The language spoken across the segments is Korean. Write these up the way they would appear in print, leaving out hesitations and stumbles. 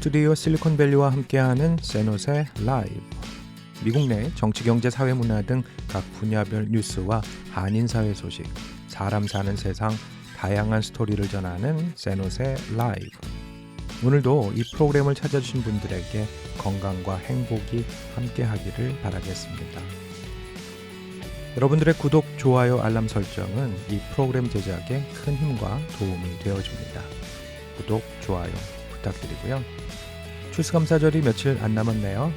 스튜디오 실리콘밸리와 함께하는 샌호세 라이브. 미국 내 정치, 경제, 사회, 문화 등 각 분야별 뉴스와 한인사회 소식, 사람 사는 세상, 다양한 스토리를 전하는 샌호세 라이브. 오늘도 이 프로그램을 찾아주신 분들에게 건강과 행복이 함께하기를 바라겠습니다. 여러분들의 구독, 좋아요, 알람 설정은 이 프로그램 제작에 큰 힘과 도움이 되어줍니다. 구독, 좋아요 부탁드리고요. 추수감사절이 며칠 안 남았네요.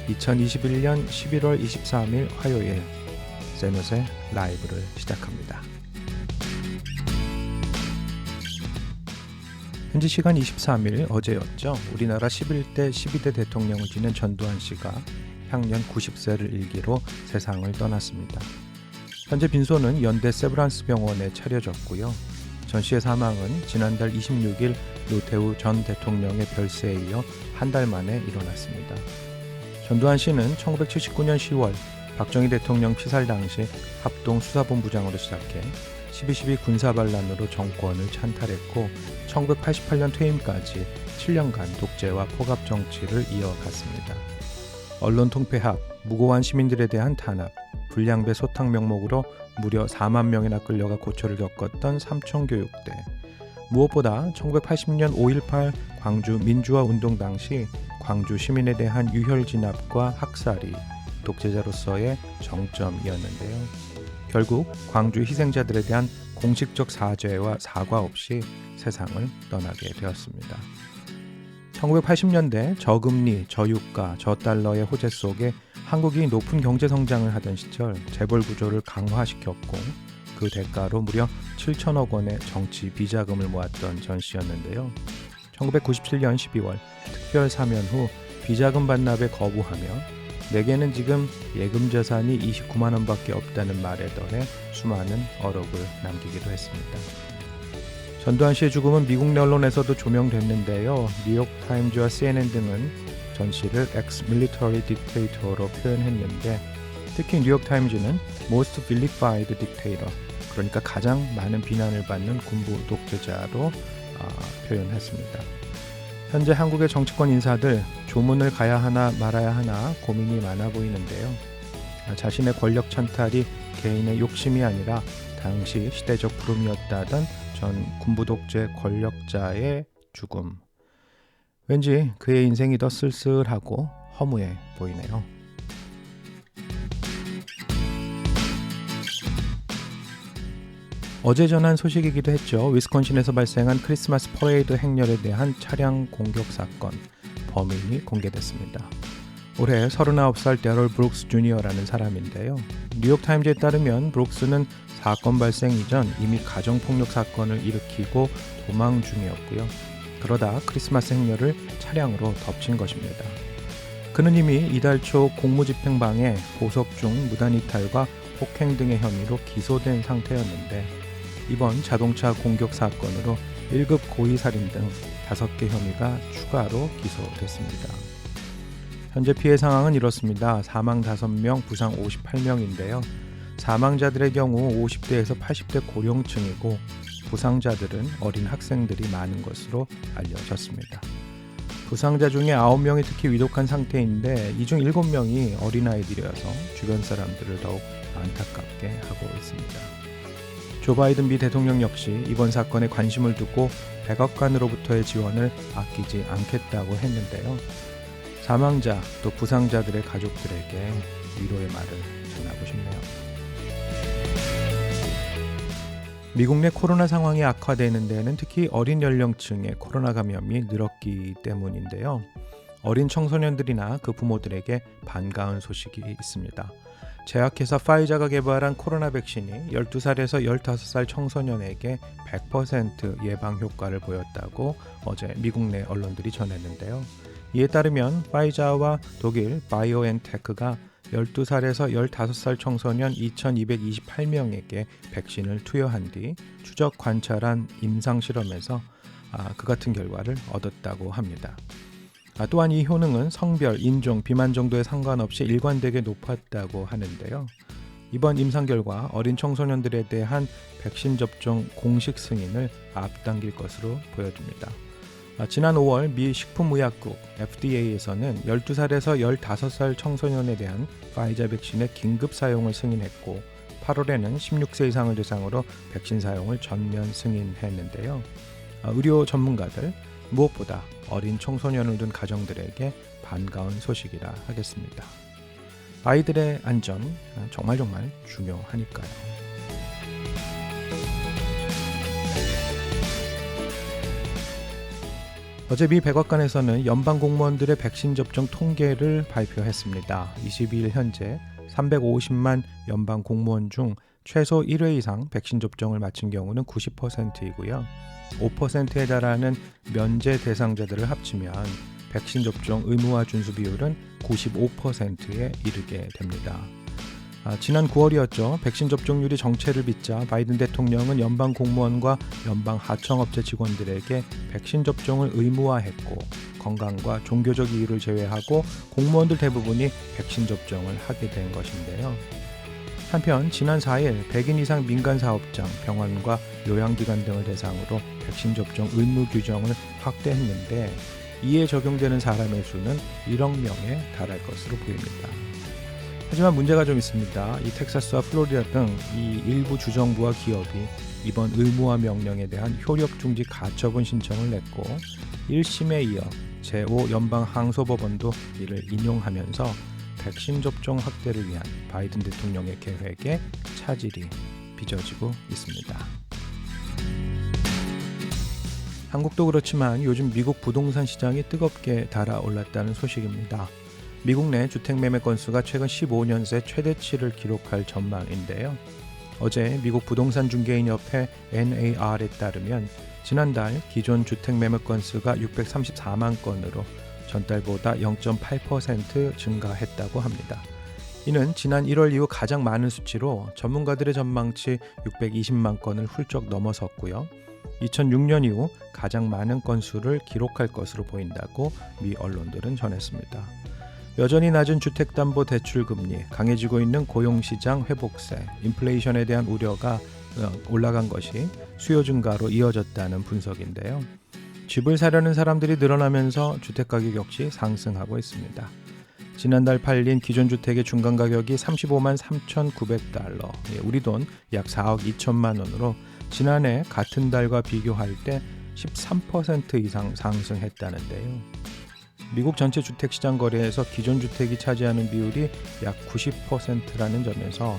2021년 11월 23일 화요일 샌호세 라이브를 시작합니다. 현지 시간 23일 어제였죠. 우리나라 11대 12대 대통령을 지낸 전두환 씨가 향년 90세를 일기로 세상을 떠났습니다. 현재 빈소는 연대 세브란스 병원에 차려졌고요. 전 씨의 사망은 지난달 26일 노태우 전 대통령의 별세에 이어 한 달 만에 일어났습니다. 전두환 씨는 1979년 10월 박정희 대통령 피살 당시 합동수사본부장으로 시작해 12.12 군사반란으로 정권을 찬탈했고 1988년 퇴임까지 7년간 독재와 포갑 정치를 이어갔습니다. 언론 통폐합, 무고한 시민들에 대한 탄압, 불량배 소탕 명목으로 무려 4만 명이나 끌려가 고초를 겪었던 삼청교육대. 무엇보다 1980년 5.18 광주 민주화 운동 당시 광주 시민에 대한 유혈 진압과 학살이 독재자로서의 정점이었는데요. 결국 광주 희생자들에 대한 공식적 사죄와 사과 없이 세상을 떠나게 되었습니다. 1980년대 저금리, 저유가, 저달러의 호재 속에 한국이 높은 경제 성장을 하던 시절 재벌 구조를 강화시켰고 그 대가로 무려 7천억 원의 정치 비자금을 모았던 전 씨였는데요. 1997년 12월 특별 사면 후 비자금 반납에 거부하며 내게는 지금 예금 자산이 29만 원밖에 없다는 말에 더해 수많은 어록을 남기기도 했습니다. 전두환 씨의 죽음은 미국 내 언론에서도 조명됐는데요. 뉴욕타임즈와 CNN 등은 전 씨를 ex-military dictator로 표현했는데 특히 뉴욕타임즈는 most vilified dictator, 그러니까 가장 많은 비난을 받는 군부 독재자로 표현했습니다. 현재 한국의 정치권 인사들 조문을 가야 하나 말아야 하나 고민이 많아 보이는데요. 자신의 권력 찬탈이 개인의 욕심이 아니라 당시 시대적 부름이었다던 전 군부 독재 권력자의 죽음. 왠지 그의 인생이 더 쓸쓸하고 허무해 보이네요. 어제 전한 소식이기도 했죠. 위스콘신에서 발생한 크리스마스 퍼레이드 행렬에 대한 차량 공격 사건, 범인이 공개됐습니다. 올해 39살 데럴 브룩스 주니어라는 사람인데요. 뉴욕타임즈에 따르면 브룩스는 사건 발생 이전 이미 가정폭력 사건을 일으키고 도망 중이었고요. 그러다 크리스마스 행렬을 차량으로 덮친 것입니다. 그는 이미 이달 초 공무집행방해, 보석 중 무단 이탈과 폭행 등의 혐의로 기소된 상태였는데 이번 자동차 공격 사건으로 1급 고의살인 등 5개 혐의가 추가로 기소됐습니다. 현재 피해 상황은 이렇습니다. 사망 5명, 부상 58명인데요. 사망자들의 경우 50대에서 80대 고령층이고 부상자들은 어린 학생들이 많은 것으로 알려졌습니다. 부상자 중에 9명이 특히 위독한 상태인데 이 중 7명이 어린아이들이어서 주변 사람들을 더욱 안타깝게 하고 있습니다. 조 바이든 미 대통령 역시 이번 사건에 관심을 두고 백악관으로부터의 지원을 아끼지 않겠다고 했는데요. 사망자 또 부상자들의 가족들에게 위로의 말을 전하고 싶네요. 미국 내 코로나 상황이 악화되는 데에는 특히 어린 연령층의 코로나 감염이 늘었기 때문인데요. 어린 청소년들이나 그 부모들에게 반가운 소식이 있습니다. 제약회사 파이자가 개발한 코로나 백신이 12살에서 15살 청소년에게 100% 예방 효과를 보였다고 어제 미국 내 언론들이 전했는데요. 이에 따르면 파이자와 독일 바이오엔테크가 12살에서 15살 청소년 2228명에게 백신을 투여한 뒤 추적 관찰한 임상실험에서 그 같은 결과를 얻었다고 합니다. 또한 이 효능은 성별, 인종, 비만 정도에 상관없이 일관되게 높았다고 하는데요. 이번 임상 결과 어린 청소년들에 대한 백신 접종 공식 승인을 앞당길 것으로 보여집니다. 지난 5월 미 식품의약국 FDA에서는 12살에서 15살 청소년에 대한 파이자 백신의 긴급 사용을 승인했고 8월에는 16세 이상을 대상으로 백신 사용을 전면 승인했는데요. 의료 전문가들 무엇보다 어린 청소년을 둔 가정들에게 반가운 소식이라 하겠습니다. 아이들의 안전 정말 중요하니까요. 어제 미 백악관에서는 연방 공무원들의 백신 접종 통계를 발표했습니다. 22일 현재 350만 연방 공무원 중 최소 1회 이상 백신 접종을 마친 경우는 90%이고요. 5%에 달하는 면제 대상자들을 합치면 백신 접종 의무화 준수 비율은 95%에 이르게 됩니다. 지난 9월이었죠. 백신 접종률이 정체를 빚자 바이든 대통령은 연방 공무원과 연방 하청업체 직원들에게 백신 접종을 의무화했고 건강과 종교적 이유를 제외하고 공무원들 대부분이 백신 접종을 하게 된 것인데요. 한편 지난 4일 100인 이상 민간 사업장, 병원과 요양기관 등을 대상으로 백신 접종 의무 규정을 확대했는데 이에 적용되는 사람의 수는 1억 명에 달할 것으로 보입니다. 하지만 문제가 좀 있습니다. 이 텍사스와 플로리다 등 이 일부 주정부와 기업이 이번 의무화 명령에 대한 효력 중지 가처분 신청을 냈고 1심에 이어 제5 연방 항소법원도 이를 인용하면서 백신 접종 확대를 위한 바이든 대통령의 계획에 차질이 빚어지고 있습니다. 한국도 그렇지만 요즘 미국 부동산 시장이 뜨겁게 달아올랐다는 소식입니다. 미국 내 주택 매매 건수가 최근 15년 새 최대치를 기록할 전망인데요. 어제 미국 부동산 중개인협회 NAR에 따르면 지난달 기존 주택 매매 건수가 634만 건으로 전달보다 0.8% 증가했다고 합니다. 이는 지난 1월 이후 가장 많은 수치로 전문가들의 전망치 620만 건을 훌쩍 넘어섰고요. 2006년 이후 가장 많은 건수를 기록할 것으로 보인다고 미 언론들은 전했습니다. 여전히 낮은 주택담보대출금리, 강해지고 있는 고용시장 회복세, 인플레이션에 대한 우려가 올라간 것이 수요 증가로 이어졌다는 분석인데요. 집을 사려는 사람들이 늘어나면서 주택가격 역시 상승하고 있습니다. 지난달 팔린 기존 주택의 중간 가격이 35만 3,900달러, 우리 돈 약 4억 2천만 원으로 지난해 같은 달과 비교할 때 13% 이상 상승했다는데요. 미국 전체 주택시장 거래에서 기존 주택이 차지하는 비율이 약 90%라는 점에서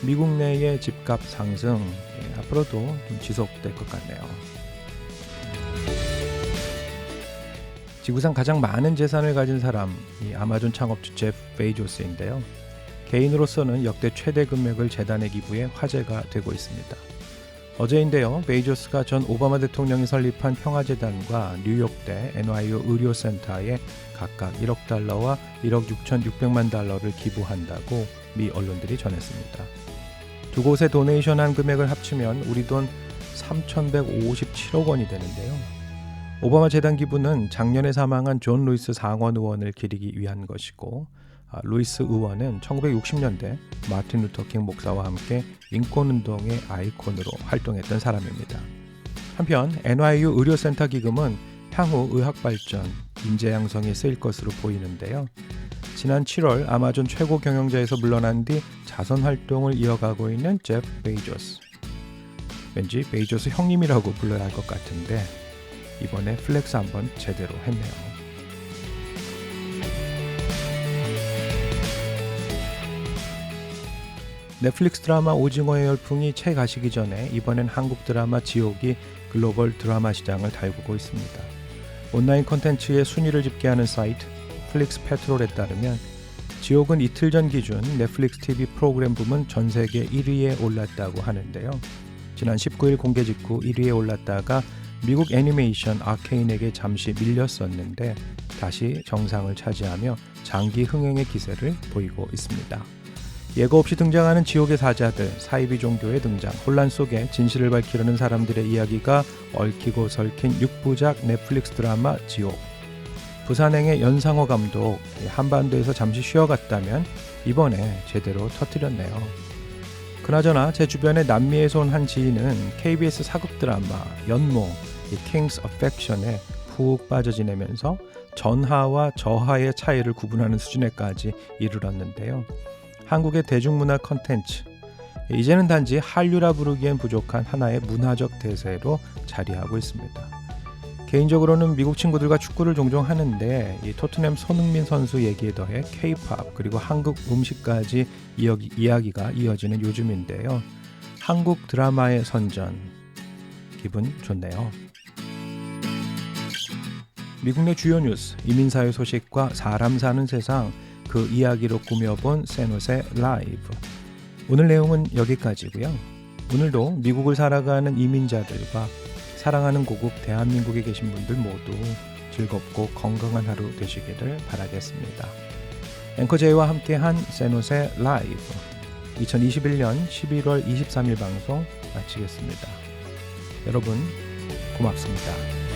미국 내의 집값 상승 앞으로도 좀 지속될 것 같네요. 지구상 가장 많은 재산을 가진 사람, 이 아마존 창업주 제프 베이조스인데요. 개인으로서는 역대 최대 금액을 재단에 기부해 화제가 되고 있습니다. 어제인데요. 베이조스가 전 오바마 대통령이 설립한 평화재단과 뉴욕대 NYU 의료센터에 각각 1억 달러와 1억 6,600만 달러를 기부한다고 미 언론들이 전했습니다. 두 곳에 도네이션한 금액을 합치면 우리 돈 3,157억 원이 되는데요. 오바마 재단 기부는 작년에 사망한 존 루이스 상원 의원을 기리기 위한 것이고 루이스 의원은 1960년대 마틴 루터킹 목사와 함께 인권운동의 아이콘으로 활동했던 사람입니다. 한편 NYU 의료센터 기금은 향후 의학발전, 인재 양성에 쓰일 것으로 보이는데요. 지난 7월 아마존 최고 경영자에서 물러난 뒤 자선 활동을 이어가고 있는 제프 베이조스. 왠지 베이조스 형님이라고 불러야 할 것 같은데 이번에 플렉스 한번 제대로 했네요. 넷플릭스 드라마 오징어의 열풍이 채 가시기 전에 이번엔 한국 드라마 지옥이 글로벌 드라마 시장을 달구고 있습니다. 온라인 콘텐츠의 순위를 집계하는 사이트 플릭스 페트롤에 따르면 지옥은 이틀 전 기준 넷플릭스 TV 프로그램 부문 전 세계 1위에 올랐다고 하는데요. 지난 19일 공개 직후 1위에 올랐다가 미국 애니메이션 아케인에게 잠시 밀렸었는데 다시 정상을 차지하며 장기 흥행의 기세를 보이고 있습니다. 예고 없이 등장하는 지옥의 사자들, 사이비 종교의 등장, 혼란 속에 진실을 밝히려는 사람들의 이야기가 얽히고 설킨 6부작 넷플릭스 드라마 지옥. 부산행의 연상호 감독, 한반도에서 잠시 쉬어갔다면 이번에 제대로 터뜨렸네요. 그나저나 제 주변에 남미에서 온 한 지인은 KBS 사극 드라마 연모, King's Affection에 푹 빠져 지내면서 전하와 저하의 차이를 구분하는 수준에까지 이르렀는데요. 한국의 대중문화 컨텐츠, 이제는 단지 한류라 부르기엔 부족한 하나의 문화적 대세로 자리하고 있습니다. 개인적으로는 미국 친구들과 축구를 종종 하는데 이 토트넘 손흥민 선수 얘기에 더해 K-팝 그리고 한국 음식까지 이야기가 이어지는 요즘인데요. 한국 드라마의 선전, 기분 좋네요. 미국 내 주요 뉴스, 이민사회 소식과 사람 사는 세상, 그 이야기로 꾸며본 샌호세 라이브. 오늘 내용은 여기까지고요. 오늘도 미국을 살아가는 이민자들과 사랑하는 고국 대한민국에 계신 분들 모두 즐겁고 건강한 하루 되시기를 바라겠습니다. 앵커제이와 함께한 샌호세 라이브 2021년 11월 23일 방송 마치겠습니다. 여러분 고맙습니다.